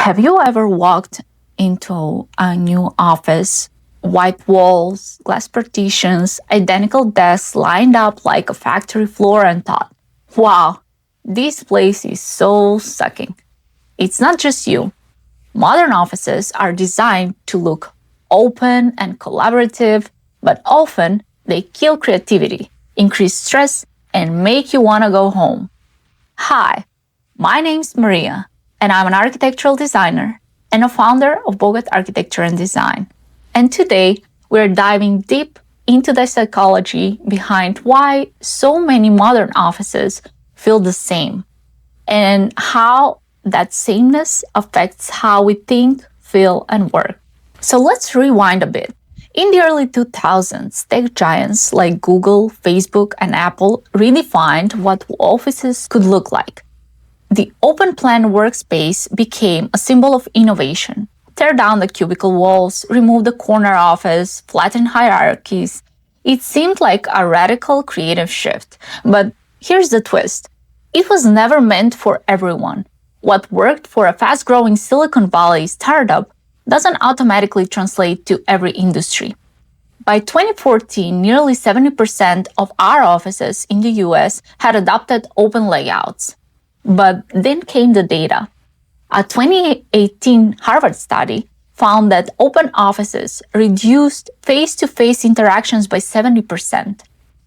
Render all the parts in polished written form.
Have you ever walked into a new office? White walls, glass partitions, identical desks lined up like a factory floor and thought, wow, this place is so sucking. It's not just you. Modern offices are designed to look open and collaborative, but often they kill creativity, increase stress, and make you want to go home. Hi, my name's Maria, and I'm an architectural designer and a founder of Bogat Architecture and Design. And today, we're diving deep into the psychology behind why so many modern offices feel the same and how that sameness affects how we think, feel, and work. So let's rewind a bit. In the early 2000s, tech giants like Google, Facebook, and Apple redefined what offices could look like. The open-plan workspace became a symbol of innovation. Tear down the cubicle walls, remove the corner office, flatten hierarchies. It seemed like a radical creative shift. But here's the twist. It was never meant for everyone. What worked for a fast-growing Silicon Valley startup doesn't automatically translate to every industry. By 2014, nearly 70% of our offices in the US had adopted open layouts. But then came the data. A 2018 Harvard study found that open offices reduced face-to-face interactions by 70%.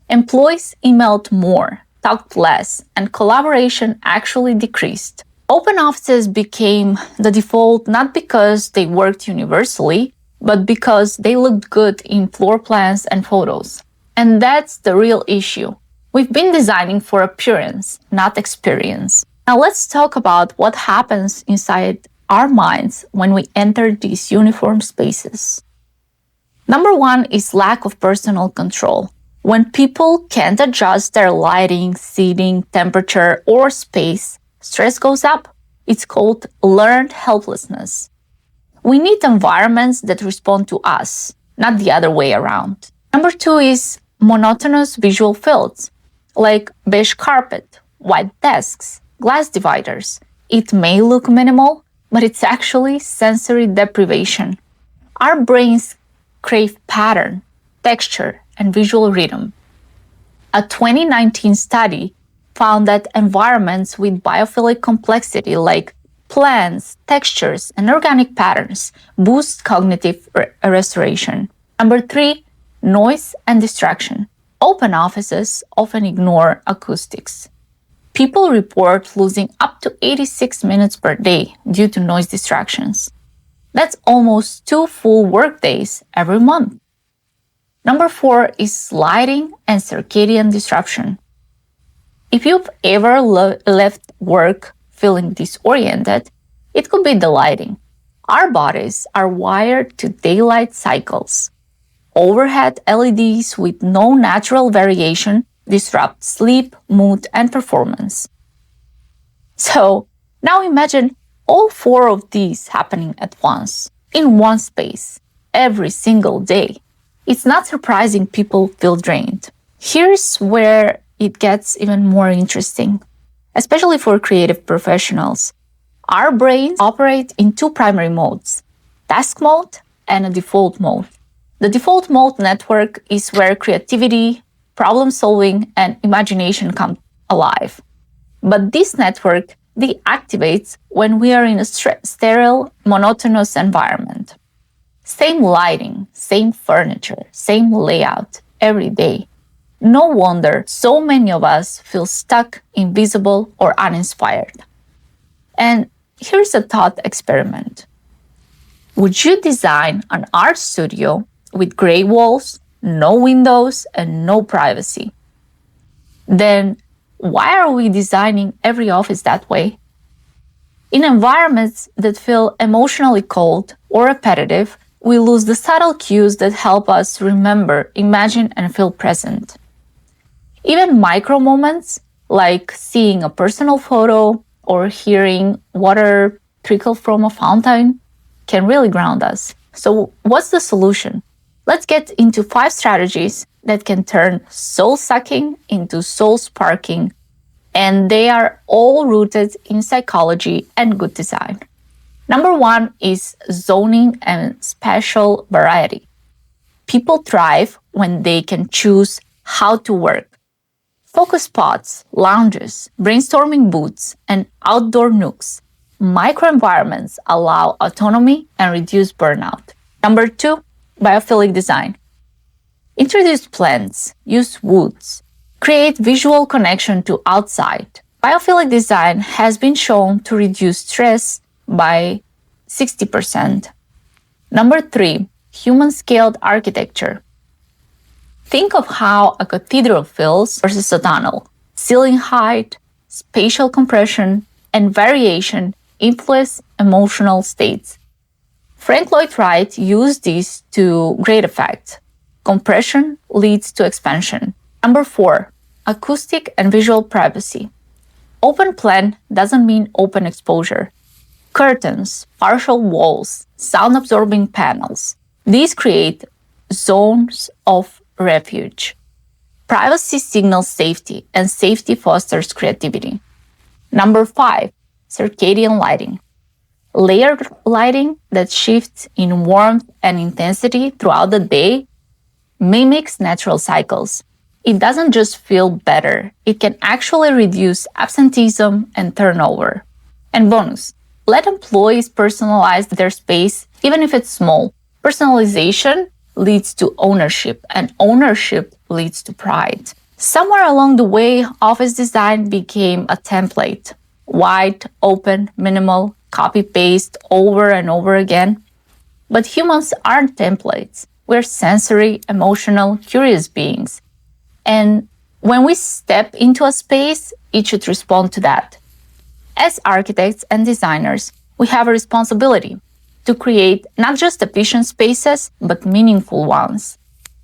Employees emailed more, talked less, and collaboration actually decreased. Open offices became the default not because they worked universally, but because they looked good in floor plans and photos. And that's the real issue. We've been designing for appearance, not experience. Now let's talk about what happens inside our minds when we enter these uniform spaces. Number one is lack of personal control. When people can't adjust their lighting, seating, temperature, or space, stress goes up. It's called learned helplessness. We need environments that respond to us, not the other way around. Number two is monotonous visual fields, like beige carpet, white desks, glass dividers. It may look minimal, but it's actually sensory deprivation. Our brains crave pattern, texture, and visual rhythm. A 2019 study found that environments with biophilic complexity like plants, textures, and organic patterns boost cognitive restoration. Number three, noise and distraction. Open offices often ignore acoustics. People report losing up to 86 minutes per day due to noise distractions. That's almost 2 full workdays every month. Number four is lighting and circadian disruption. If you've ever left work feeling disoriented, it could be the lighting. Our bodies are wired to daylight cycles. Overhead LEDs with no natural variation disrupt sleep, mood, and performance. So now imagine all 4 of these happening at once, in one space, every single day. It's not surprising people feel drained. Here's where it gets even more interesting, especially for creative professionals. Our brains operate in 2 primary modes, task mode and a default mode. The default mode network is where creativity, problem solving, and imagination come alive. But this network deactivates when we are in a sterile, monotonous environment. Same lighting, same furniture, same layout every day. No wonder so many of us feel stuck, invisible, or uninspired. And here's a thought experiment. Would you design an art studio with gray walls, no windows, and no privacy? Then why are we designing every office that way? In environments that feel emotionally cold or repetitive, we lose the subtle cues that help us remember, imagine, and feel present. Even micro moments, like seeing a personal photo or hearing water trickle from a fountain, can really ground us. So what's the solution? Let's get into 5 strategies that can turn soul-sucking into soul-sparking, and they are all rooted in psychology and good design. Number one is zoning and spatial variety. People thrive when they can choose how to work. Focus spots, lounges, brainstorming booths, and outdoor nooks. Microenvironments allow autonomy and reduce burnout. Number two, biophilic design. Introduce plants, use woods, create visual connection to outside. Biophilic design has been shown to reduce stress by 60%. Number three, human-scaled architecture. Think of how a cathedral feels versus a tunnel. Ceiling height, spatial compression, and variation influence emotional states. Frank Lloyd Wright used these to great effect. Compression leads to expansion. Number four, acoustic and visual privacy. Open plan doesn't mean open exposure. Curtains, partial walls, sound-absorbing panels. These create zones of refuge. Privacy signals safety, and safety fosters creativity. Number five, circadian lighting. Layered lighting that shifts in warmth and intensity throughout the day mimics natural cycles. It doesn't just feel better, it can actually reduce absenteeism and turnover. And bonus, let employees personalize their space, even if it's small. Personalization leads to ownership, and ownership leads to pride. Somewhere along the way, office design became a template. Wide, open, minimal, copy-paste over and over again. But humans aren't templates. We're sensory, emotional, curious beings. And when we step into a space, it should respond to that. As architects and designers, we have a responsibility to create not just efficient spaces, but meaningful ones.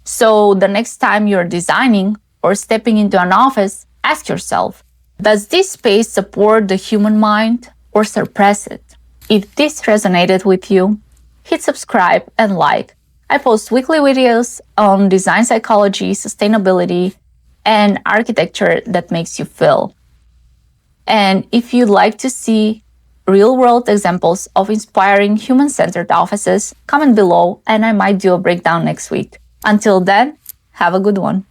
So the next time you're designing or stepping into an office, ask yourself, does this space support the human mind or suppress it? If this resonated with you, hit subscribe and like. I post weekly videos on design psychology, sustainability, and architecture that makes you feel. And if you'd like to see real-world examples of inspiring human-centered offices, comment below and I might do a breakdown next week. Until then, have a good one.